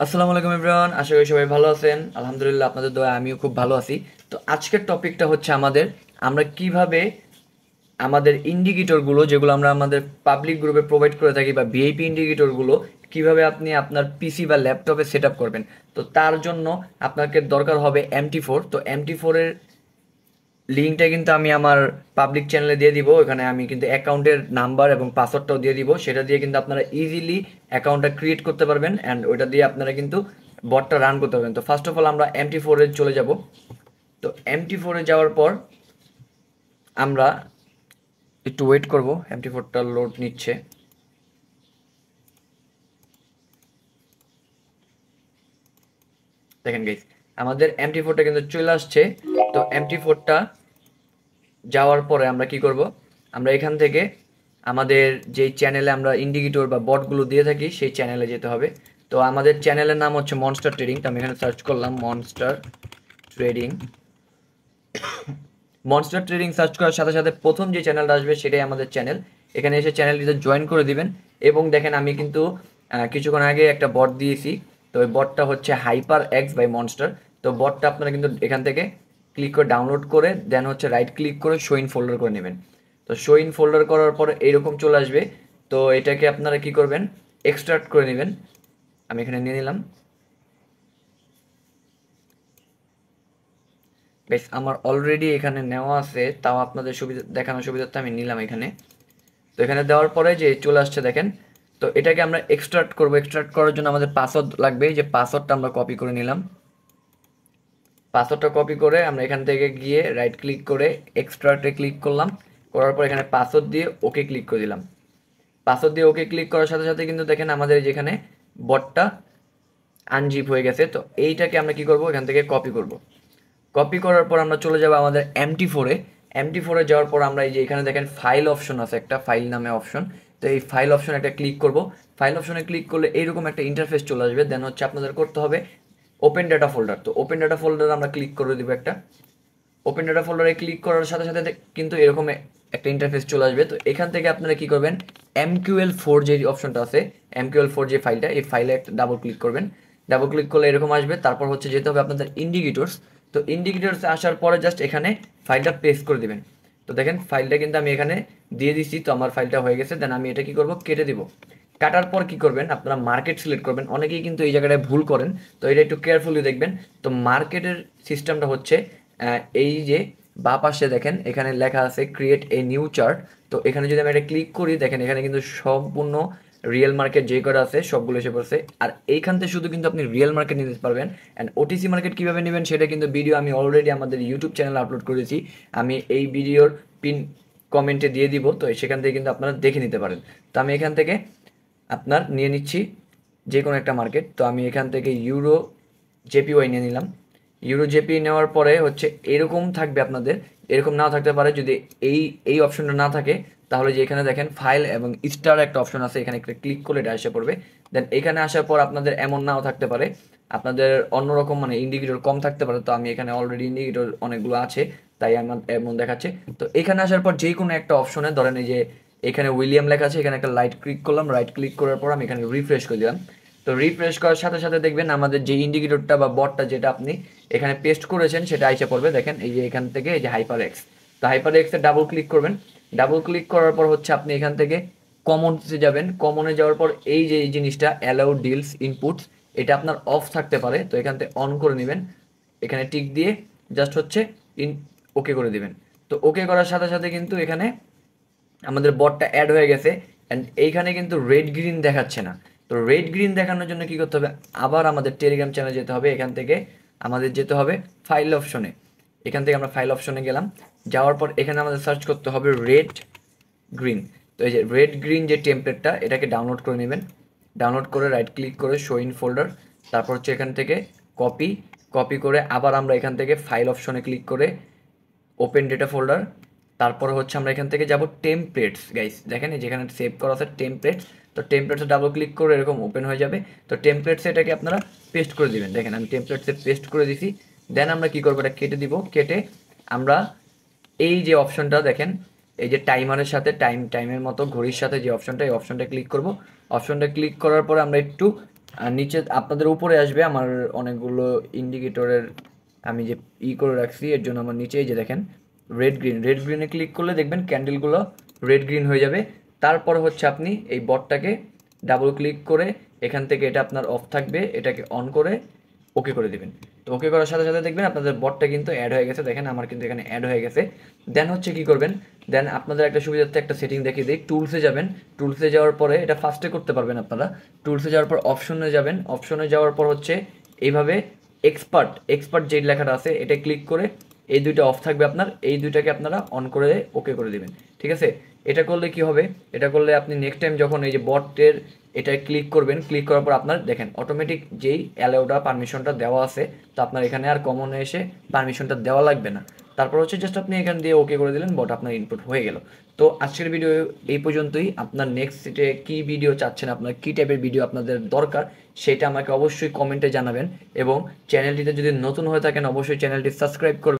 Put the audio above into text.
আসসালামু আলাইকুম এভরিওয়ান, আশা করি সবাই ভালো আছেন। আলহামদুলিল্লাহ, আপনাদের দোয়ায় আমিও খুব ভালো আছি। তো আজকের টপিকটা হচ্ছে আমরা কিভাবে আমাদের ইন্ডিকেটরগুলো, যেগুলো আমরা আমাদের পাবলিক গ্রুপে প্রোভাইড করে থাকি, বা ভিআইপি ইন্ডিকেটরগুলো কিভাবে আপনি আপনার পিসি বা ল্যাপটপে সেট আপ করবেন। তো তার জন্য আপনাকে দরকার হবে MT4। তো MT4-এর লিঙ্কটা কিন্তু আমি আমার পাবলিক চ্যানেলে দিয়ে দিব। এখানে আমি কিন্তু অ্যাকাউন্টের নাম্বার এবং পাসওয়ার্ডটাও দিয়ে দিব। সেটা দিয়ে কিন্তু আপনারা ইজিলি অ্যাকাউন্টটা ক্রিয়েট করতে পারবেন, অ্যান্ড ওইটা দিয়ে আপনারা কিন্তু বটটা রান করতে পারবেন। তো ফার্স্ট অফ অল আমরা MT4-এ চলে যাব। তো MT4-এ যাওয়ার পর আমরা একটু ওয়েট করব, MT4টা লোড নিচ্ছে। দেখেন গাইস, আমাদের MT4টা কিন্তু চলে আসছে। তো MT4টা যাওয়ার পরে আমরা কি করব, আমরা এখান থেকে আমাদের যেই চ্যানেলে আমরা ইন্ডিকেটর বা বটগুলো দিয়ে থাকি সেই চ্যানেলে যেতে হবে। তো আমাদের চ্যানেলের নাম হচ্ছে মনস্টার ট্রেডিং। তো আমি এখানে সার্চ করলাম monster trading. Monster trading search করার সাথে সাথে প্রথম যে চ্যানেলটা আসবে সেটাই আমাদের চ্যানেল। এখানে এসে চ্যানেলটিতে জয়েন করে দিবেন। এবং দেখেন আমি কিন্তু কিছুক্ষণ আগে একটা বট দিয়েছি। তো ওই বটটা হচ্ছে হাইপার এক্স বাই মনস্টার। তো বটটা আপনারা কিন্তু এখান থেকে ক্লিক করে ডাউনলোড করে দেন হচ্ছে রাইট ক্লিক করে শো ইন ফোল্ডার করে নেবেন। তো শো ইন ফোল্ডার করার পর এইরকম চলে আসবে। তো এটাকে আপনারা কি করবেন, এক্সট্রাক্ট করে নেবেন। আমি এখানে নিয়ে নিলাম। বেশ, আমার অলরেডি এখানে নেওয়া আছে, তাও আপনাদের সুবিধা দেখানোর সুবিধার্থে আমি নিলাম এখানে। তো এখানে দেওয়ার পরে যে চলে আসছে দেখেন। তো এটাকে আমরা এক্সট্রাক্ট করব। এক্সট্রাক্ট করার জন্য আমাদের পাসওয়ার্ড লাগবে। এই যে পাসওয়ার্ডটা আমরা কপি করে নিলাম। পাসওয়ার্ডটা কপি করে আমরা এখান থেকে গিয়ে রাইট ক্লিক করে এক্সট্রাক্টে ক্লিক করলাম। করার পর এখানে পাসওয়ার্ড দিয়ে ওকে ক্লিক করে দিলাম। পাসওয়ার্ড দিয়ে ওকে ক্লিক করার সাথে সাথে কিন্তু দেখেন আমাদের যেখানে বটটা আনজিপ হয়ে গেছে। তো এইটাকে আমরা কি করব, এখান থেকে কপি করব। কপি করার পর আমরা চলে যাব আমাদের MT4-এ। MT4-এ যাওয়ার পর আমরা এই যে এখানে দেখেন ফাইল অপশন আছে, একটা ফাইল নামে অপশন। তো এই ফাইল অপশন একটা ক্লিক করব। ফাইল অপশনে ক্লিক করলে এইরকম একটা ইন্টারফেস চলে আসবে। দেন হচ্ছে আপনাদের করতে হবে ওপেন ডাটা ফোল্ডার। তো ওপেন ডাটা ফোল্ডার আমরা ক্লিক করে দিব একটা। ওপেন ডাটা ফোল্ডারে ক্লিক করার সাথে সাথে কিন্তু এরকম একটা ইন্টারফেস চলে আসবে। তো এখান থেকে আপনারা কি করবেন, MQL4 যে অপশনটা আছে, MQL4 যে ফাইলটা, এই ফাইলে একটা ডাবল ক্লিক করবেন। ডাবল ক্লিক করলে এরকম আসবে। তারপর হচ্ছে যেতে হবে আপনাদের ইন্ডিকেটরস। তো ইন্ডিকেটরসে আসার পরে জাস্ট এখানে ফাইলটা পেস্ট করে দিবেন। তো দেখেন ফাইলটা কিন্তু আমি এখানে দিয়ে দিছি। তো আমার ফাইলটা হয়ে গেছে। দেন আমি এটা কি করব, কেটে দিব। কাটার পর কি করবেন, আপনারা মার্কেট সিলেক্ট করবেন। অনেকেই কিন্তু এই জায়গাটায় ভুল করেন, তো এটা একটু কেয়ারফুলি দেখবেন। তো মার্কেটের সিস্টেমটা হচ্ছে এই যে বাঁ পাশে দেখেন এখানে লেখা আছে ক্রিয়েট এ নিউ চার্ট। তো এখানে যদি আমি এটা ক্লিক করি, দেখেন এখানে কিন্তু সম্পূর্ণ রিয়েল মার্কেট যে কটা আছে সবগুলো এসে পড়ছে। আর এইখান থেকে শুধু কিন্তু আপনি রিয়েল মার্কেট নিতে পারবেন। অ্যান্ড OTC মার্কেট কীভাবে নেবেন সেটা কিন্তু ভিডিও আমি অলরেডি আমাদের ইউটিউব চ্যানেলে আপলোড করেছি। আমি এই ভিডিওর পিন কমেন্টে দিয়ে দিব। তো সেখান থেকে কিন্তু আপনারা দেখে নিতে পারেন। তো আমি এখান থেকে আপনার নিয়ে নিচ্ছি যে কোনো একটা মার্কেট। তো আমি এখান থেকে ইউরো জেপিওয়াই নিয়ে নিলাম। ইউরো জেপি নেওয়ার পরে হচ্ছে এরকম থাকবে আপনাদের, এরকম নাও থাকতে পারে। যদি এই এই অপশনটা না থাকে, তাহলে যে এখানে দেখেন ফাইল এবং স্টার একটা অপশন আছে, এখানে একটা ক্লিক করলে এটা এসে পড়বে। দেন এখানে আসার পর আপনাদের এমন নাও থাকতে পারে, আপনাদের অন্যরকম মানে ইন্ডিকেটর কম থাকতে পারে। তো আমি এখানে অলরেডি ইন্ডিকেটর অনেকগুলো আছে, তাই আমার এমন দেখাচ্ছে। তো এখানে আসার পর যে কোনো একটা অপশনে ধরেন এই যে এখানে উইলিয়াম লেখা আছে, এখানে একটা লাইট ক্লিক করলাম। রাইট ক্লিক করার পর আমি এখানে রিফ্রেশ করে দিলাম। তো রিফ্রেশ করার সাথে সাথে দেখবেন আমাদের যে ইন্ডিকেটরটা বা বটটা যেটা আপনি এখানে পেস্ট করেছেন সেটা আইসা পড়বে। দেখেন এই যে এখান থেকে এই যে হাইপার এক্স। তো হাইপার এক্সে ডাবল ক্লিক করবেন। ডাবল ক্লিক করার পর হচ্ছে আপনি এখান থেকে কমনসে যাবেন। কমনে যাওয়ার পর এই যে এই জিনিসটা অ্যালাউ ডিলস ইনপুটস, এটা আপনার অফ থাকতে পারে। তো এখান থেকে অন করে নেবেন। এখানে টিক দিয়ে জাস্ট হচ্ছে ইন ওকে করে দিবেন। তো ওকে করার সাথে সাথে কিন্তু এখানে আমাদের বটটা অ্যাড হয়ে গেছে। অ্যান্ড এইখানে কিন্তু রেড গ্রিন দেখাচ্ছে না। তো রেড গ্রিন দেখানোর জন্য কি করতে হবে, আবার আমাদের টেলিগ্রাম চ্যানেলে যেতে হবে। এখান থেকে আমাদের যেতে হবে ফাইল অপশনে। এখান থেকে আমরা ফাইল অপশনে গেলাম। যাওয়ার পর এখানে আমাদের সার্চ করতে হবে রেড গ্রিন। তো এই যে রেড গ্রিন যে টেমপ্লেটটা, এটাকে ডাউনলোড করে নেবেন। ডাউনলোড করে রাইট ক্লিক করে শো ইন ফোল্ডার। তারপর হচ্ছে এখান থেকে কপি, কপি করে আবার আমরা এখান থেকে ফাইল অপশনে ক্লিক করে ওপেন ডেটা ফোল্ডার। তারপরে হচ্ছে আমরা এখান থেকে যাব টেমপ্লেটস। গাইস দেখেন যেখানে সেভ করা আছে টেমপ্লেটস। তো টেমপ্লেটসে ডাবল ক্লিক করে এরকম ওপেন হয়ে যাবে। তো টেমপ্লেটসে এটাকে আপনারা পেস্ট করে দিবেন। দেখেন আমি টেমপ্লেটসে পেস্ট করে দিছি। দেন আমরা কি করবো, এটা কেটে দিব। কেটে আমরা এই যে অপশনটা দেখেন, এই যে টাইমারের সাথে টাইমের মতো ঘড়ির সাথে যে অপশনটা, এই অপশনটা ক্লিক করব। অপশনটা ক্লিক করার পরে আমরা একটু আর নিচে আপনাদের উপরে আসবে আমার অনেকগুলো ইন্ডিকেটরের আমি যে করে রাখছি, এর জন্য আমার নিচে এই যে দেখেন রেড গ্রিনে ক্লিক করলে দেখবেন ক্যান্ডেলগুলো রেড গ্রিন হয়ে যাবে। তারপর হচ্ছে আপনি এই বটটাকে ডাবল ক্লিক করে এখান থেকে এটা আপনার অফ থাকবে, এটাকে অন করে ওকে করে দিবেন। তো ওকে করার সাথে সাথে দেখবেন আপনাদের বটটা কিন্তু অ্যাড হয়ে গেছে, দেখেন আমার কিন্তু এখানে অ্যাড হয়ে গেছে। দেন হচ্ছে কি করবেন, দেন আপনাদের একটা সুবিধার্থে একটা সেটিং দেখিয়ে দিই। টুলসে যাবেন, টুলসে যাওয়ার পরে এটা ফার্স্টে করতে পারবেন আপনারা। টুলসে যাওয়ার পর অপশনে যাবেন, অপশনে যাওয়ার পর হচ্ছে এইভাবে এক্সপার্ট যে লেখাটা আছে এটা ক্লিক করে এই দুইটা অফ থাকবে আপনার, এই দুইটাকে আপনারা অন করে ওকে করে দিবেন। ঠিক আছে, এটা করলে কি হবে, এটা করলে আপনি নেক্সট টাইম যখন এই যে বটের এটা ক্লিক করবেন, ক্লিক করার পর আপনার দেখেন অটোমেটিক যেই অ্যালাউটা পারমিশনটা দেওয়া আছে, তো আপনার এখানে আর কমনে এসে পারমিশনটা দেওয়া লাগবে না। তারপর হচ্ছে জাস্ট আপনি এখান দিয়ে ওকে করে দিলেন, বট আপনার ইনপুট হয়ে গেল। তো আজকের ভিডিও এই পর্যন্তই। আপনার নেক্সট সিটে কী ভিডিও চাচ্ছেন, আপনার কী টাইপের ভিডিও আপনাদের দরকার, সেটা আমাকে অবশ্যই কমেন্টে জানাবেন। এবং চ্যানেলটিতে যদি নতুন হয়ে থাকেন অবশ্যই চ্যানেলটি সাবস্ক্রাইব করবেন।